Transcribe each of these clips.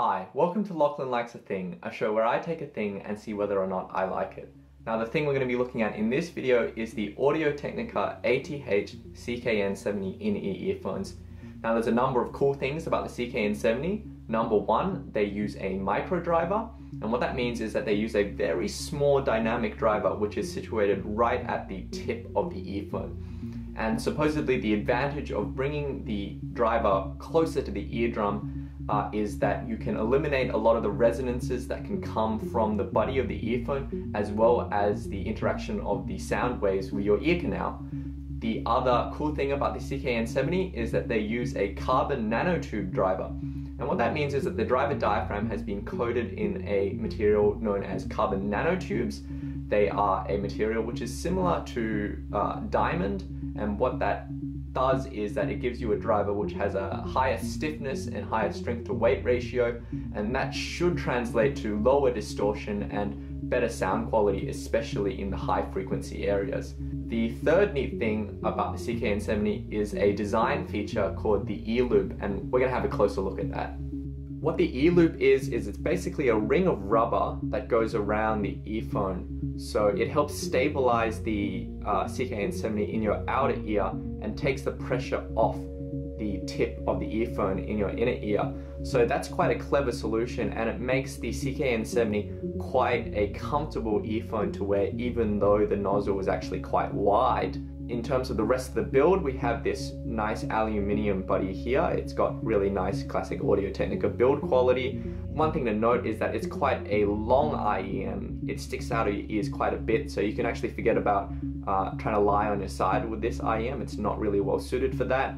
Hi, welcome to Lachlan Likes a Thing, a show where I take a thing and see whether or not I like it. Now the thing we're going to be looking at in this video is the Audio-Technica ATH-CKN70 in-ear earphones. Now there's a number of cool things about the CKN70. Number one, they use a micro driver, and what that means is that they use a very small dynamic driver which is situated right at the tip of the earphone. And supposedly the advantage of bringing the driver closer to the eardrum is that you can eliminate a lot of the resonances that can come from the body of the earphone, as well as the interaction of the sound waves with your ear canal. The other cool thing about the CKN70 is that they use a carbon nanotube driver. And what that means is that the driver diaphragm has been coated in a material known as carbon nanotubes. They are a material which is similar to diamond, and what that does is that it gives you a driver which has a higher stiffness and higher strength to weight ratio, and that should translate to lower distortion and better sound quality, especially in the high frequency areas. The third neat thing about the CKN70 is a design feature called the ear loop, and we're going to have a closer look at that. What the ear loop is it's basically a ring of rubber that goes around the earphone. So it helps stabilize the CKN70 in your outer ear and takes the pressure off the tip of the earphone in your inner ear. So that's quite a clever solution, and it makes the CKN70 quite a comfortable earphone to wear, even though the nozzle is actually quite wide. In terms of the rest of the build, we have this nice aluminium body here. It's got really nice classic Audio-Technica build quality. One thing to note is that it's quite a long IEM. It sticks out of your ears quite a bit, so you can actually forget about trying to lie on your side with this IEM. It's not really well suited for that.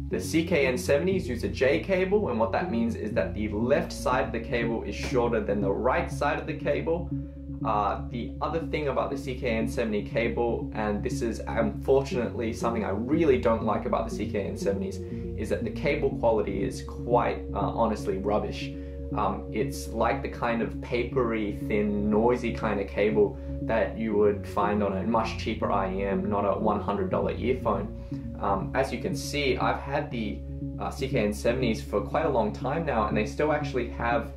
The CKN70s use a J cable, and what that means is that the left side of the cable is shorter than the right side of the cable. The other thing about the CKN70 cable, and this is unfortunately something I really don't like about the CKN70s, is that the cable quality is quite honestly rubbish. It's like the kind of papery, thin, noisy kind of cable that you would find on a much cheaper IEM, not a $100 earphone. As you can see, I've had the CKN70s for quite a long time now, and they still actually have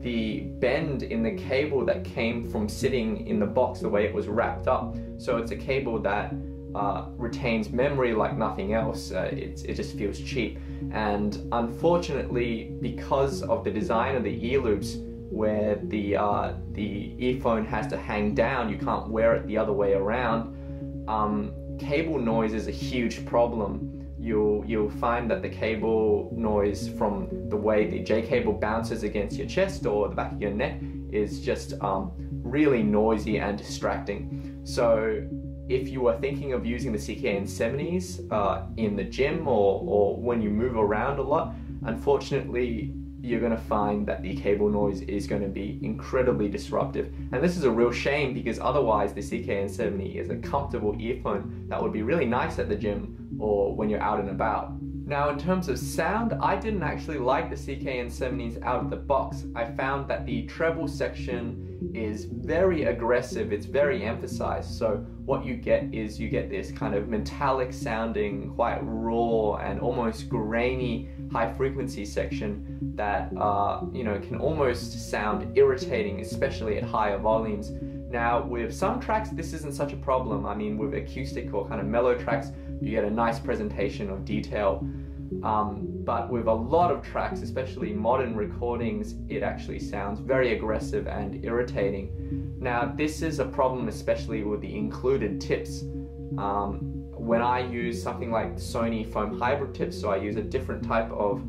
the bend in the cable that came from sitting in the box the way it was wrapped up. So it's a cable that retains memory like nothing else. It just feels cheap. And unfortunately, because of the design of the ear loops, where the earphone has to hang down, you can't wear it the other way around, cable noise is a huge problem. You'll find that the cable noise from the way the J cable bounces against your chest or the back of your neck is just really noisy and distracting. So if you are thinking of using the CKN70s in the gym or when you move around a lot, unfortunately you're going to find that the cable noise is going to be incredibly disruptive. And this is a real shame, because otherwise the CKN70 is a comfortable earphone that would be really nice at the gym or when you're out and about. Now in terms of sound, I didn't actually like the CKN70s out of the box. I found that the treble section is very aggressive, it's very emphasized. So what you get is you get this kind of metallic sounding, quite raw and almost grainy high frequency section that can almost sound irritating, especially at higher volumes. Now with some tracks this isn't such a problem. I mean, with acoustic or kind of mellow tracks you get a nice presentation of detail, but with a lot of tracks, especially modern recordings, it actually sounds very aggressive and irritating. Now this is a problem especially with the included tips. When I use something like Sony foam hybrid tips, so I use a different type of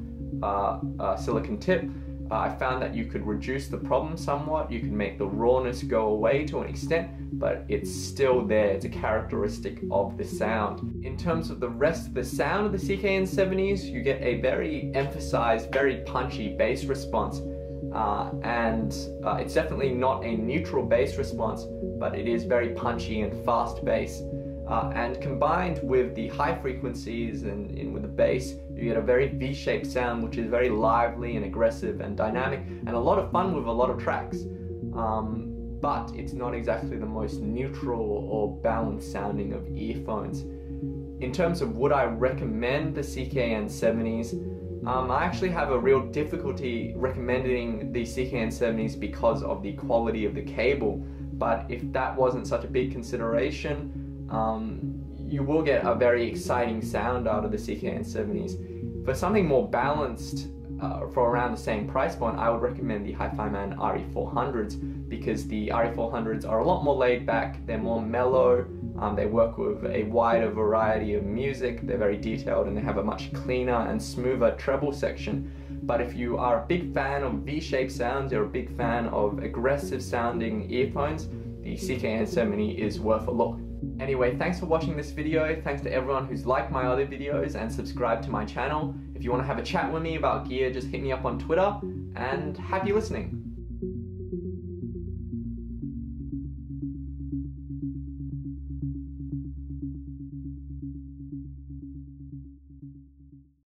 silicon tip, I found that you could reduce the problem somewhat. You can make the rawness go away to an extent, but it's still there. It's a characteristic of the sound. In terms of the rest of the sound of the CKN70s, you get a very emphasized, very punchy bass response. It's definitely not a neutral bass response, but it is very punchy and fast bass. And combined with the high frequencies and with the bass, you get a very V-shaped sound which is very lively and aggressive and dynamic and a lot of fun with a lot of tracks. But it's not exactly the most neutral or balanced sounding of earphones. In terms of would I recommend the CKN70s, I actually have a real difficulty recommending the CKN70s because of the quality of the cable, but if that wasn't such a big consideration, you will get a very exciting sound out of the CKN70s. For something more balanced, for around the same price point, I would recommend the Hi-Fi Man RE400s, because the RE400s are a lot more laid back, they're more mellow, they work with a wider variety of music, they're very detailed, and they have a much cleaner and smoother treble section. But if you are a big fan of V-shaped sounds, you're a big fan of aggressive sounding earphones, the CKN70 is worth a look. Anyway, thanks for watching this video. Thanks to everyone who's liked my other videos and subscribed to my channel. If you want to have a chat with me about gear, just hit me up on Twitter, and happy listening.